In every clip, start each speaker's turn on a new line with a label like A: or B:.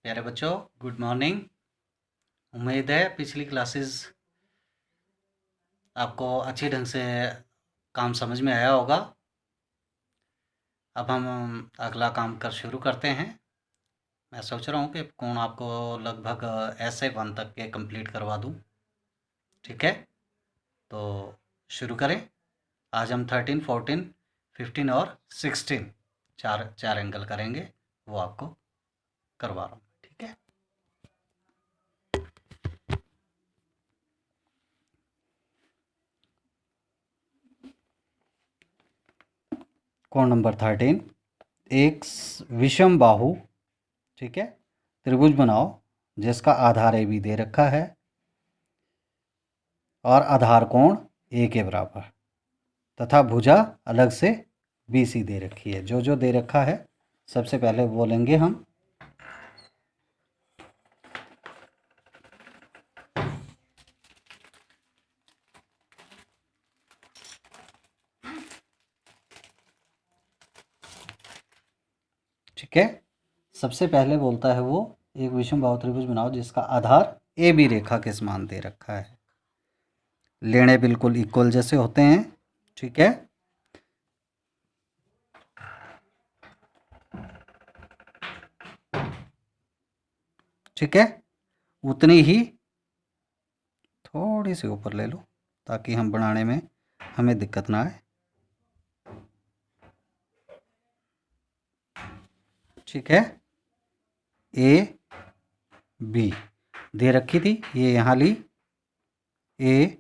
A: प्यारे बच्चों, good morning. उम्मीद है पिछली क्लासेस आपको अच्छी ढंग से काम समझ में आया होगा। अब हम अगला काम कर शुरू करते हैं। मैं सोच रहा हूँ कि कौन आपको लगभग ऐसे 1 तक के कंप्लीट करवा दूँ। ठीक है, तो शुरू करें। आज हम 13, 14, 15 और 16 चार चार एंगल करेंगे, वो आपको करवा रहा हूँ। ठीक है, कोण नंबर 13, एक विषम बाहु, ठीक है, त्रिभुज बनाओ जिसका आधार ए बी दे रखा है और आधार कोण ए के बराबर तथा भुजा अलग से बी सी दे रखी है। जो जो दे रखा है सबसे पहले बोलेंगे हम। ठीक है, सबसे पहले बोलता है वो, एक विषम बाहु त्रिभुज बनाओ जिसका आधार ए बी रेखा के समान दे रखा है। लेने बिल्कुल इक्वल जैसे होते हैं। ठीक है, ठीक है, उतनी ही थोड़ी सी ऊपर ले लो ताकि हम बनाने में हमें दिक्कत ना आए। ठीक है, ए बी दे रखी थी, ये यहाँ ली ए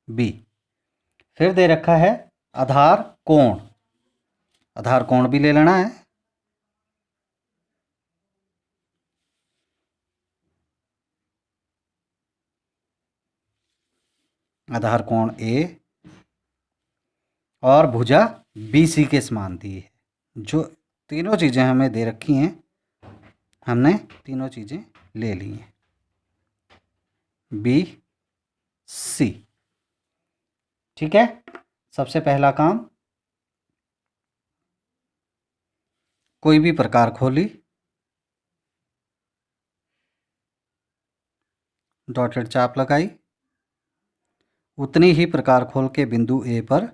A: बी। फिर दे रखा है आधार कोण, आधार कोण भी ले लेना है। आधार कोण ए और भुजा बी सी के समान दी है। जो तीनों चीज़ें हमें दे रखी हैं, हमने तीनों चीज़ें ले ली हैं। बी सी, ठीक है। सबसे पहला काम, कोई भी प्रकार खोली, डॉटेड चाप लगाई, उतनी ही प्रकार खोल के बिंदु ए पर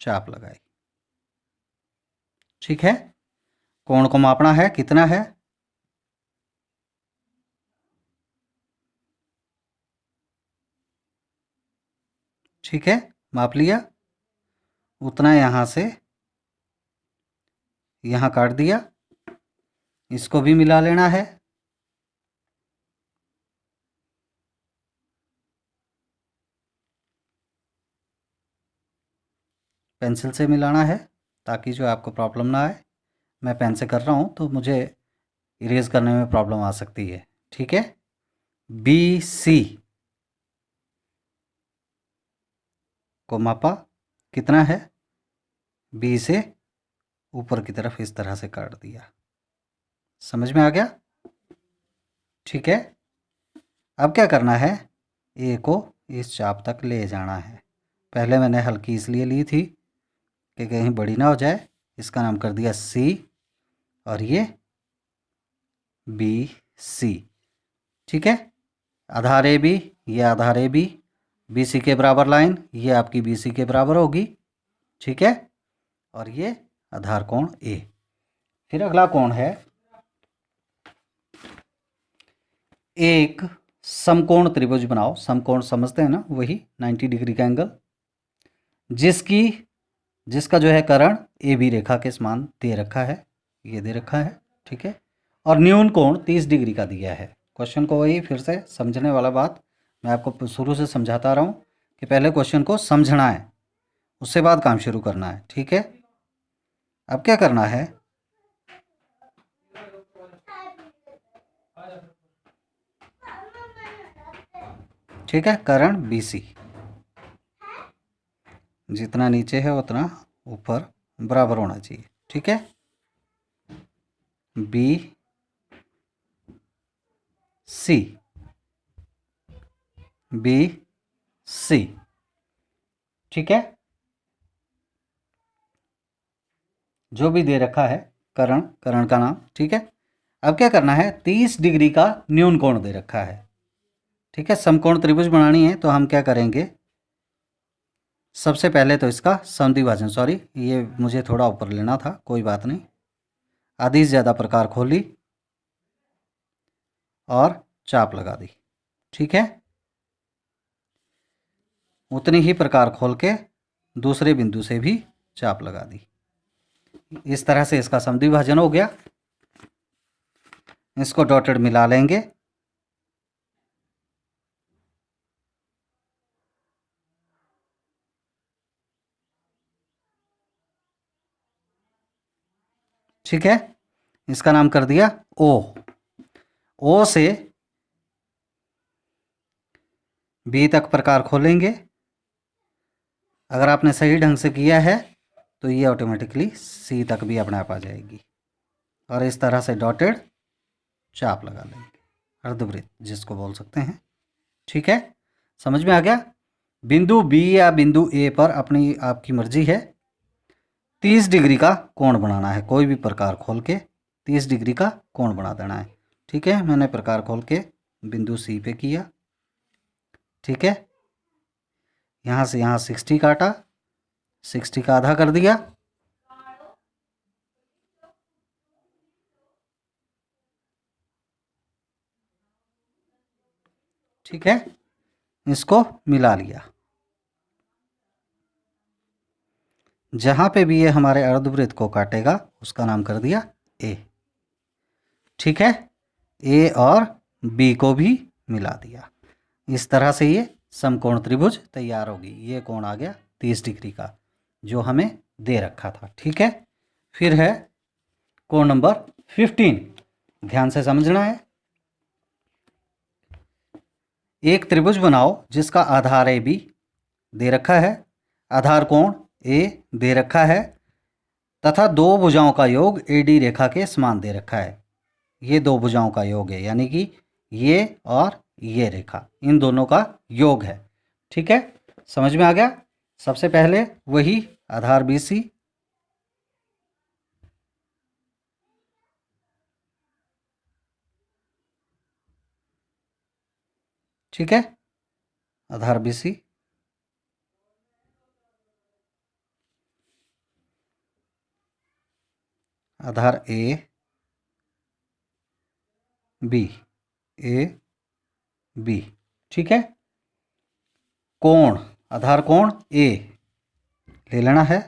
A: चाप लगाई। ठीक है, कोण को मापना है, कितना है, ठीक है, माप लिया। उतना यहाँ से यहाँ काट दिया, इसको भी मिला लेना है। पेंसिल से मिलाना है ताकि जो आपको प्रॉब्लम ना आए। मैं पेन से कर रहा हूँ तो मुझे इरेज करने में प्रॉब्लम आ सकती है। ठीक है, बी सी को मापा, कितना है, बी से ऊपर की तरफ इस तरह से काट दिया। समझ में आ गया? ठीक है, अब क्या करना है, ए को इस चाप तक ले जाना है। पहले मैंने हल्की इसलिए ली थी कि कहीं बड़ी ना हो जाए। इसका नाम कर दिया सी और ये बी सी। ठीक है, आधार ए बी, ये आधार ए बी, बी सी के बराबर लाइन ये आपकी बी सी के बराबर होगी। ठीक है, और ये आधार कोण ए। फिर अगला कोण है, एक समकोण त्रिभुज बनाओ। समकोण समझते हैं ना, वही 90 डिग्री का एंगल, जिसका जो है कर्ण ए बी रेखा के समान दे रखा है, ये दे रखा है। ठीक है, और न्यून कोण 30 डिग्री का दिया है। क्वेश्चन को वही फिर से समझने वाला बात मैं आपको शुरू से समझाता रहा हूँ कि पहले क्वेश्चन को समझना है, उससे बाद काम शुरू करना है। ठीक है, अब क्या करना है, ठीक है, कर्ण बी सी जितना नीचे है उतना ऊपर बराबर होना चाहिए। ठीक है, बी सी, बी सी, ठीक है, जो भी दे रखा है कर्ण, कर्ण का नाम। ठीक है, अब क्या करना है, 30 डिग्री का न्यून कोण दे रखा है। ठीक है, समकोण त्रिभुज बनानी है तो हम क्या करेंगे, सबसे पहले तो इसका समद्विभाजन, सॉरी ये मुझे थोड़ा ऊपर लेना था, कोई बात नहीं। आधी से ज़्यादा प्रकार खोली और चाप लगा दी। ठीक है, उतनी ही प्रकार खोल के दूसरे बिंदु से भी चाप लगा दी। इस तरह से इसका समद्विभाजन हो गया। इसको डॉटेड मिला लेंगे। ठीक है, इसका नाम कर दिया ओ। ओ से बी तक प्रकार खोलेंगे। अगर आपने सही ढंग से किया है तो ये ऑटोमेटिकली सी तक भी अपने आप आ जाएगी। और इस तरह से डॉटेड चाप लगा लेंगे, अर्धवृत्त जिसको बोल सकते हैं। ठीक है, समझ में आ गया। बिंदु बी या बिंदु ए पर अपनी आपकी मर्जी है, 30 डिग्री का कोण बनाना है। कोई भी प्रकार खोल के 30 डिग्री का कोण बना देना है। ठीक है, मैंने प्रकार खोल के बिंदु सी पे किया। ठीक है, यहाँ से यहाँ 60 काटा, 60 का आधा कर दिया। ठीक है, इसको मिला लिया। जहाँ पे भी ये हमारे अर्धवृत्त को काटेगा उसका नाम कर दिया ए। ठीक है, ए और बी को भी मिला दिया। इस तरह से ये समकोण त्रिभुज तैयार होगी। ये कोण आ गया 30 डिग्री का जो हमें दे रखा था। ठीक है, फिर है कोण नंबर 15। ध्यान से समझना है। एक त्रिभुज बनाओ जिसका आधार ए बी दे रखा है, आधार कोण ए दे रखा है तथा दो भुजाओं का योग एडी रेखा के समान दे रखा है। ये दो भुजाओं का योग है, यानी कि ये और ये रेखा, इन दोनों का योग है। ठीक है, समझ में आ गया। सबसे पहले वही आधार बी सी, ठीक है, आधार बी सी, आधार ए बी, ए बी। ठीक है, कोण, आधार कोण ए ले लेना है।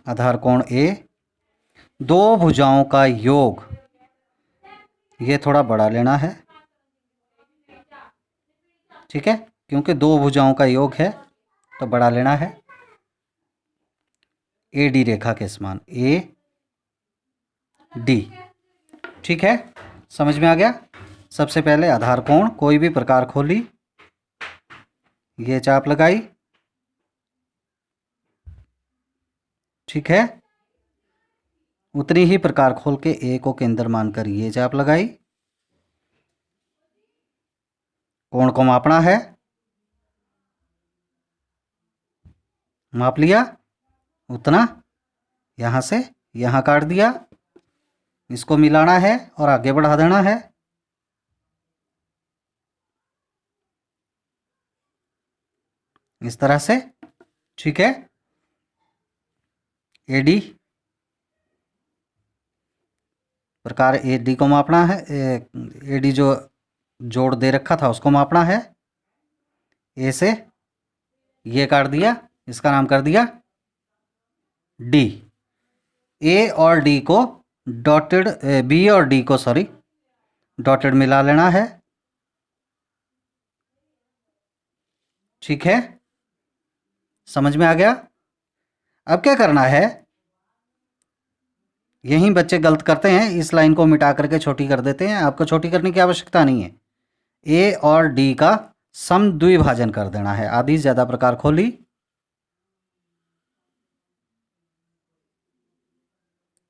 A: आधार कोण ए, दो भुजाओं का योग, ये थोड़ा बड़ा लेना है। ठीक है, क्योंकि दो भुजाओं का योग है तो बड़ा लेना है। ए डी रेखा के समान, ए डी। ठीक है, समझ में आ गया। सबसे पहले आधार कोण कोई भी प्रकार खोली, ये चाप लगाई। ठीक है, उतनी ही प्रकार खोल के ए को केंद्र मानकर ये चाप लगाई। कोण को मापना है, माप लिया, उतना यहाँ से यहाँ काट दिया। इसको मिलाना है और आगे बढ़ा देना है। इस तरह से। ठीक है, एडी प्रकार एडी को मापना है। एडी जो जोड़ दे रखा था उसको मापना है। ए से ये काट दिया, इसका नाम कर दिया डी। ए और डी को डॉटेड, बी और डी को सॉरी डॉटेड मिला लेना है। ठीक है, समझ में आ गया। अब क्या करना है, यहीं बच्चे गलत करते हैं, इस लाइन को मिटा करके छोटी कर देते हैं। आपको छोटी करने की आवश्यकता नहीं है। ए और डी का सम द्विभाजन कर देना है। आधी से ज्यादा प्रकार खोली,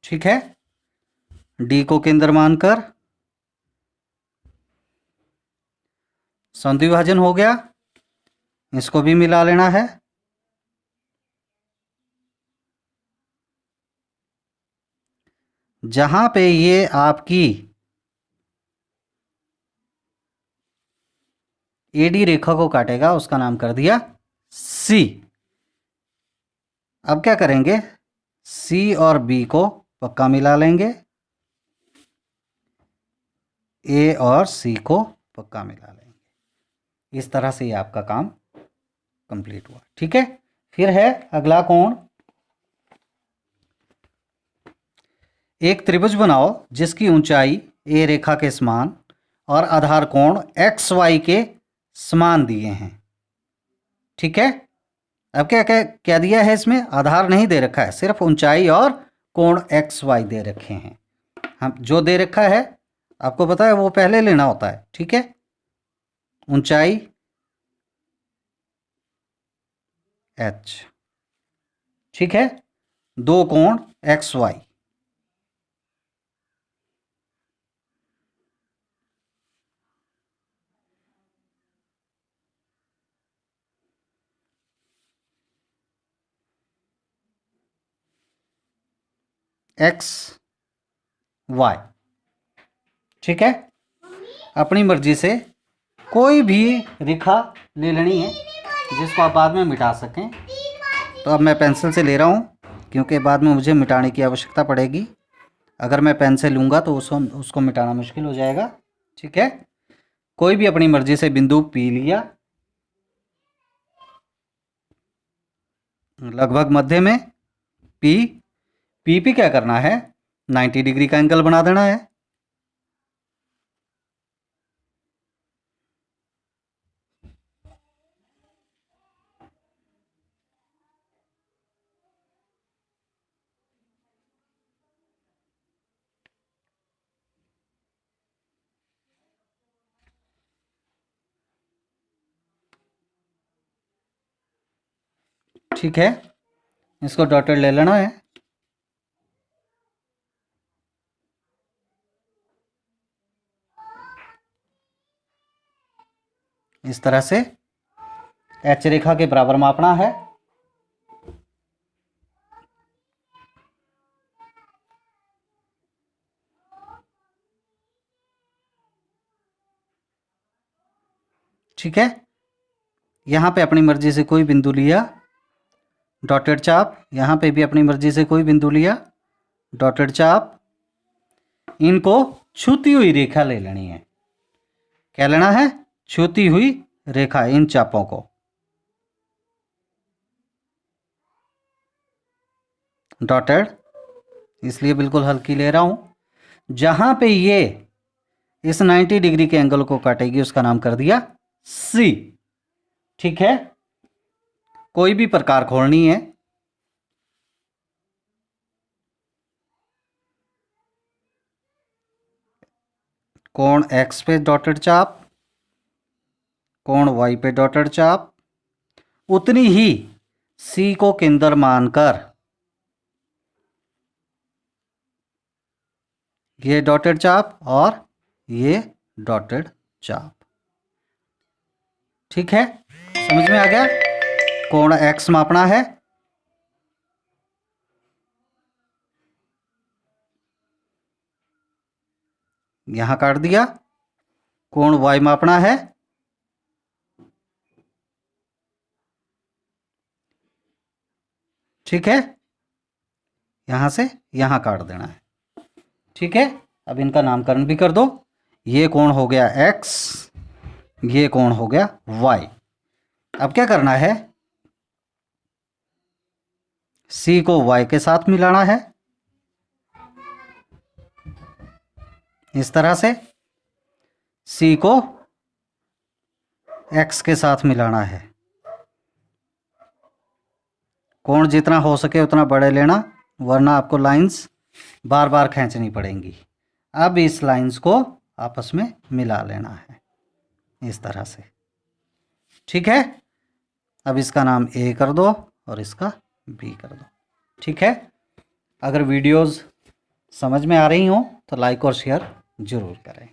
A: ठीक है, डी को केंद्र मानकर सम द्विभाजन हो गया। इसको भी मिला लेना है। जहां पे ये आपकी एडी रेखा को काटेगा उसका नाम कर दिया सी। अब क्या करेंगे, सी और बी को पक्का मिला लेंगे, ए और सी को पक्का मिला लेंगे। इस तरह से ये आपका काम कंप्लीट हुआ। ठीक है, फिर है अगला कोण। एक त्रिभुज बनाओ जिसकी ऊंचाई ए रेखा के समान और आधार कोण एक्स वाई के समान दिए हैं। ठीक है, अब क्या क्या क्या दिया है इसमें, आधार नहीं दे रखा है, सिर्फ ऊंचाई और कोण एक्स वाई दे रखे हैं। हम जो दे रखा है आपको पता है वो पहले लेना होता है। ठीक है, ऊंचाई एच, ठीक है, दो कोण एक्स वाई। एक्स वाई, ठीक है, अपनी मर्जी से कोई भी रेखा ले लेनी है जिसको आप बाद में मिटा सकें। तो अब मैं पेंसिल से ले रहा हूँ क्योंकि बाद में मुझे मिटाने की आवश्यकता पड़ेगी। अगर मैं पेन से लूँगा तो उसको मिटाना मुश्किल हो जाएगा। ठीक है, कोई भी अपनी मर्जी से बिंदु पी लिया, लगभग मध्य में पी। पी क्या करना है, 90 डिग्री का एंगल बना देना है। ठीक है, इसको डॉटेड ले लेना है। इस तरह से एच रेखा के बराबर मापना है। ठीक है, यहाँ पे अपनी मर्जी से कोई बिंदु लिया, डॉटेड चाप। यहाँ पे भी अपनी मर्जी से कोई बिंदु लिया, डॉटेड चाप। इनको छूती हुई रेखा ले लेनी है। क्या लेना है, छूती हुई रेखा, इन चापों को। डॉटेड इसलिए बिल्कुल हल्की ले रहा हूं। जहां पे ये इस 90 डिग्री के एंगल को काटेगी उसका नाम कर दिया सी। ठीक है, कोई भी प्रकार खोलनी है। कोण एक्स पे डॉटेड चाप, कोण वाई पे डॉटेड चाप। उतनी ही सी को केंद्र मानकर ये डॉटेड चाप और ये डॉटेड चाप। ठीक है, समझ में आ गया। कोण एक्स मापना है, यहां काट दिया। कोण वाई मापना है, ठीक है, यहां से यहां काट देना है। ठीक है, अब इनका नामकरण भी कर दो। ये कोण हो गया एक्स, ये कोण हो गया वाई। अब क्या करना है, सी को वाई के साथ मिलाना है इस तरह से, सी को एक्स के साथ मिलाना है। कोण जितना हो सके उतना बड़े लेना, वरना आपको लाइंस बार बार खींचनी पड़ेंगी। अब इस लाइंस को आपस में मिला लेना है इस तरह से। ठीक है, अब इसका नाम ए कर दो और इसका बी कर दो। ठीक है, अगर वीडियोस समझ में आ रही हो तो लाइक और शेयर ज़रूर करें।